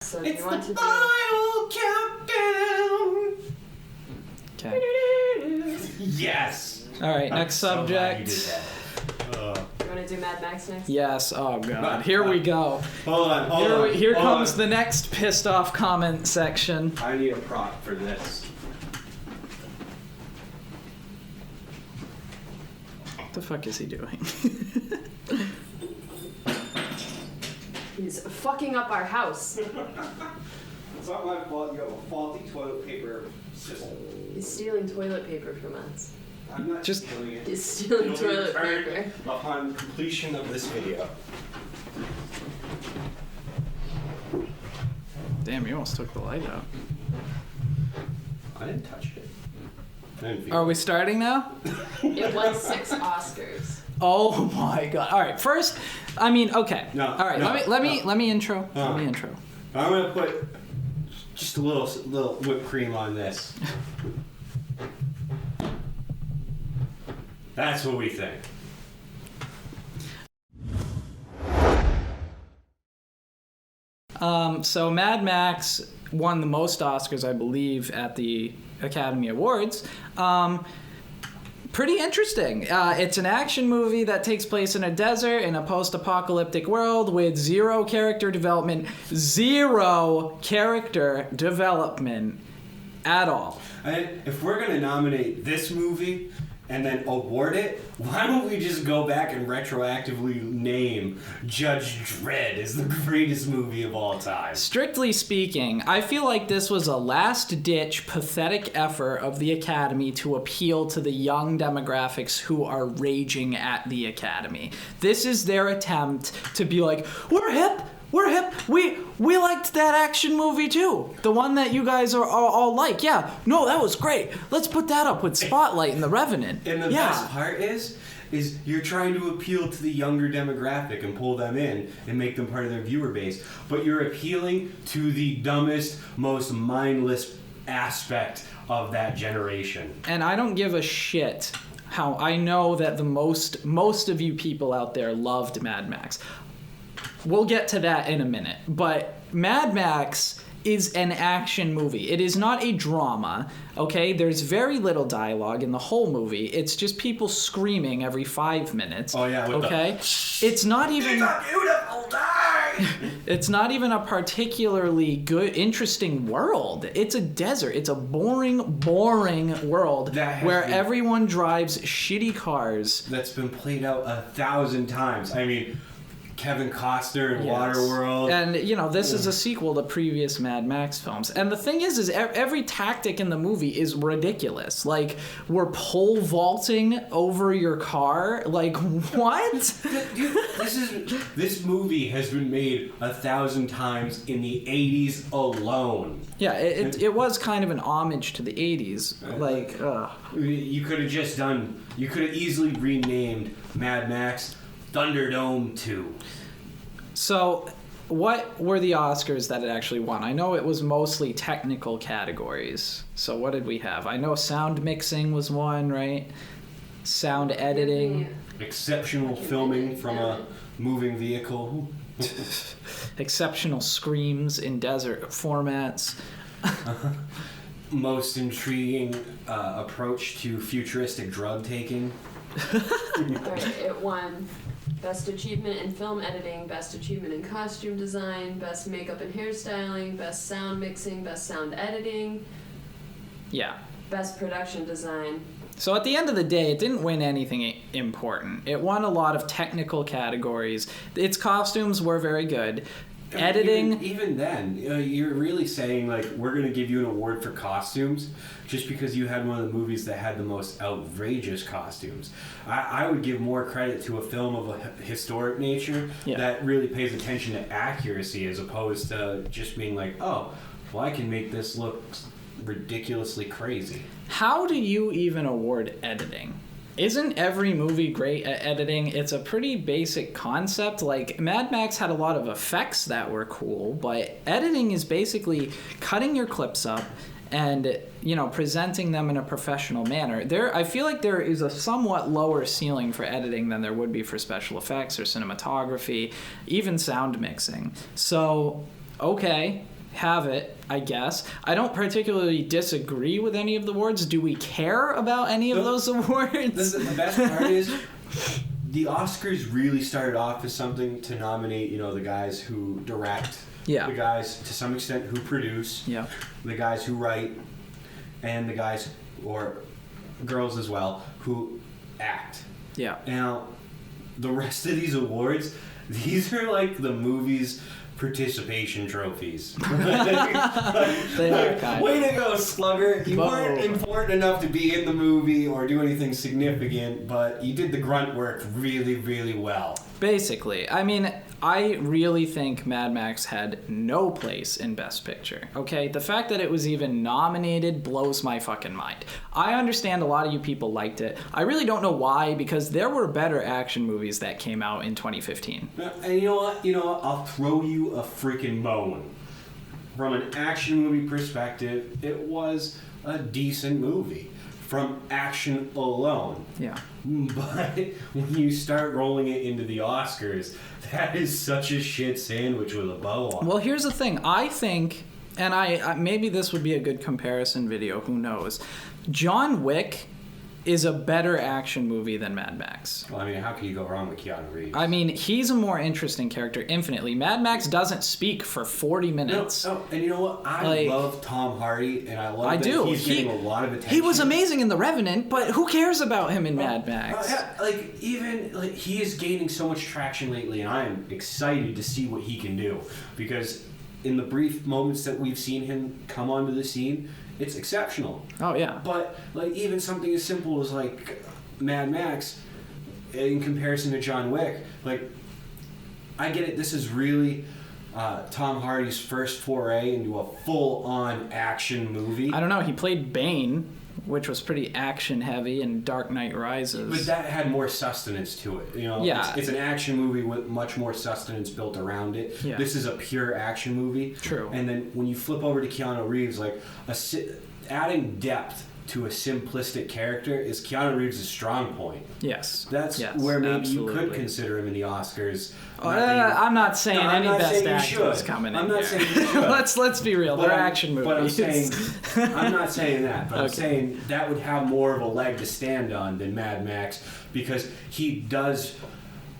So It's you want the to final countdown. Okay. Yes. All right, next subject. You want to do Mad Max next? Yes. Oh god. Here we go. Hold on. Here comes the next pissed off comment section. I need a prop for this. What the fuck is he doing? He's fucking up our house. It's not my fault. You have a faulty toilet paper system. He's stealing toilet paper from us. I'm not Just- stealing it. He's stealing It'll be toilet returned paper. upon completion of this video. Damn, you almost took the light out. I didn't touch it. I didn't feel Are we starting now? It won 6 Oscars. Oh my god. All right. First, I mean, okay. No, All right. no, let me intro. No. Let me intro. I'm gonna put just a little whipped cream on this. That's what we think. So Mad Max won the most Oscars, I believe, at the Academy Awards. Pretty interesting. It's an action movie that takes place in a desert in a post-apocalyptic world with zero character development at all. If we're gonna nominate this movie and then award it, why don't we just go back and retroactively name Judge Dredd as the greatest movie of all time? Strictly speaking, I feel like this was a last-ditch, pathetic effort of the Academy to appeal to the young demographics who are raging at the Academy. This is their attempt to be like, we're hip! We liked that action movie too. The one that you guys are all like. Yeah, no, that was great. Let's put that up with Spotlight and The Revenant. And the best part is you're trying to appeal to the younger demographic and pull them in and make them part of their viewer base. But you're appealing to the dumbest, most mindless aspect of that generation. And I don't give a shit how I know that the most of you people out there loved Mad Max. We'll get to that in a minute. But Mad Max is an action movie. It is not a drama, okay? There's very little dialogue in the whole movie. It's just people screaming every 5 minutes. Oh, yeah, with okay? It's not even... It's a beautiful day! It's not even a particularly good, interesting world. It's a desert. It's a boring world where everyone drives shitty cars. That's been played out 1,000 times. I mean... Kevin Costner in Waterworld. And, this is a sequel to previous Mad Max films. And the thing is every tactic in the movie is ridiculous. Like, we're pole vaulting over your car. Like, what? Dude, this movie has been made 1,000 times in the 80s alone. Yeah, it was kind of an homage to the 80s. Like, You could have easily renamed Mad Max Thunderdome 2. So, what were the Oscars that it actually won? I know it was mostly technical categories. So what did we have? I know sound mixing was one, right? Sound editing. Exceptional filming from a moving vehicle. Exceptional screams in desert formats. Most intriguing approach to futuristic drug taking. Alright, it won Best Achievement in Film Editing, Best Achievement in Costume Design, Best Makeup and Hairstyling, Best Sound Mixing, Best Sound Editing. Yeah. Best Production Design. So at the end of the day, it didn't win anything important. It won a lot of technical categories. Its costumes were very good. Editing. Even then, you're really saying, like, we're going to give you an award for costumes just because you had one of the movies that had the most outrageous costumes. I would give more credit to a film of a historic nature that really pays attention to accuracy as opposed to just being like, oh, well, I can make this look ridiculously crazy. How do you even award editing? Isn't every movie great at editing? It's a pretty basic concept. Like, Mad Max had a lot of effects that were cool, but editing is basically cutting your clips up and, presenting them in a professional manner. I feel like there is a somewhat lower ceiling for editing than there would be for special effects or cinematography, even sound mixing. So Okay, have it, I guess. I don't particularly disagree with any of the awards. Do we care about any of those awards? The best part is the Oscars really started off as something to nominate, the guys who direct, Yeah. the guys to some extent who produce, Yeah. the guys who write, and the guys, or girls as well, who act. Yeah. Now, the rest of these awards, these are like the movie's participation trophies. They are kind Way to go, Slugger. You weren't important enough to be in the movie or do anything significant, but you did the grunt work really, really well. Basically. I mean, I really think Mad Max had no place in Best Picture, okay? The fact that it was even nominated blows my fucking mind. I understand a lot of you people liked it. I really don't know why, because there were better action movies that came out in 2015. And you know what? I'll throw you a freaking bone. From an action movie perspective, it was a decent movie. From action alone. Yeah. But when you start rolling it into the Oscars, that is such a shit sandwich with a bow on. Well, here's the thing. I think, and I maybe this would be a good comparison video, who knows. John Wick is a better action movie than Mad Max. Well, I mean, how can you go wrong with Keanu Reeves? I mean, he's a more interesting character infinitely. Mad Max doesn't speak for 40 minutes. No, and you know what? I love Tom Hardy, and I love that he's getting a lot of attention. He was amazing in The Revenant, but who cares about him in Mad Max? He is gaining so much traction lately, and I am excited to see what he can do. Because in the brief moments that we've seen him come onto the scene, it's exceptional. Oh, yeah. But, even something as simple as, Mad Max, in comparison to John Wick, I get it, this is really Tom Hardy's first foray into a full-on action movie. I don't know, he played Bane, which was pretty action-heavy in Dark Knight Rises. But that had more sustenance to it. Yeah. It's an action movie with much more sustenance built around it. Yeah. This is a pure action movie. True. And then when you flip over to Keanu Reeves, adding depth to a simplistic character is Keanu Reeves' strong point. Yes. That's where maybe you could consider him in the Oscars. I'm not saying any best actor is coming in. I'm not saying you should. Let's be real. They're action movies. But I'm not saying that. But I'm saying that would have more of a leg to stand on than Mad Max, because he does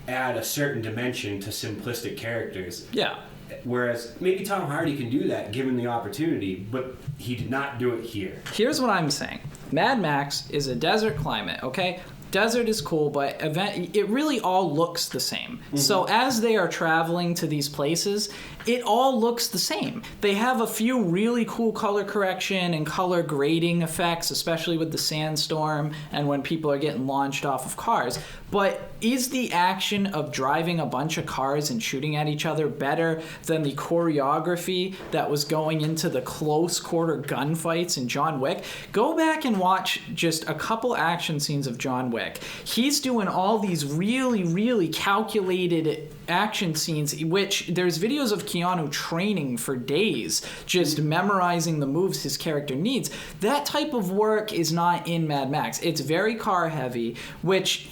add a certain dimension to simplistic characters. Yeah. Whereas maybe Tom Hardy can do that given the opportunity, but he did not do it here. Here's what I'm saying. Mad Max is a desert climate, okay? Desert is cool, but it really all looks the same. Mm-hmm. So as they are traveling to these places, it all looks the same. They have a few really cool color correction and color grading effects, especially with the sandstorm and when people are getting launched off of cars. But is the action of driving a bunch of cars and shooting at each other better than the choreography that was going into the close quarter gunfights in John Wick? Go back and watch just a couple action scenes of John Wick. He's doing all these really, really calculated action scenes, which there's videos of Keanu training for days, just memorizing the moves his character needs. That type of work is not in Mad Max. It's very car heavy, which,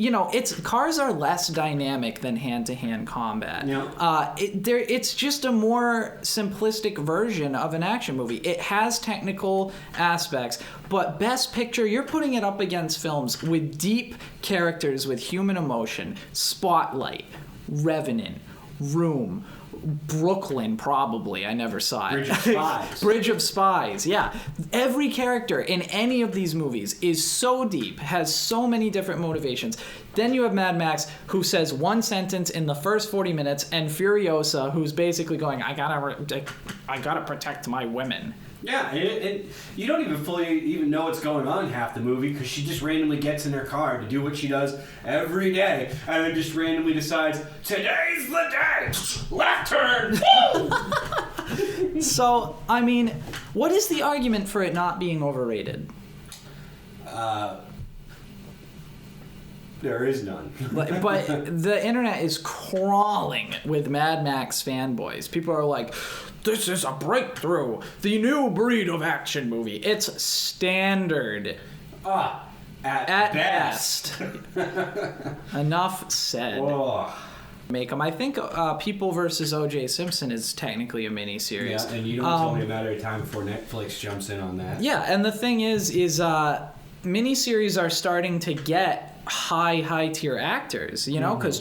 cars are less dynamic than hand-to-hand combat. Yeah. It's just a more simplistic version of an action movie. It has technical aspects, but Best Picture, you're putting it up against films with deep characters with human emotion. Spotlight, Revenant, Room, Brooklyn, probably. I never saw it. Bridge of Spies. Bridge of Spies, yeah. Every character in any of these movies is so deep, has so many different motivations. Then you have Mad Max, who says one sentence in the first 40 minutes, and Furiosa, who's basically going, I gotta protect my women. Yeah, and you don't even fully know what's going on half the movie, because she just randomly gets in her car to do what she does every day, and then just randomly decides, today's the day! Left turn! Woo! So, I mean, what is the argument for it not being overrated? There is none. But the internet is crawling with Mad Max fanboys. People are like, this is a breakthrough. The new breed of action movie. It's standard. At best. Enough said. Whoa. make them. I think People versus O.J. Simpson is technically a miniseries. Yeah, and you know it's only a matter of time before Netflix jumps in on that. Yeah, and the thing is miniseries are starting to get high tier actors, you know, because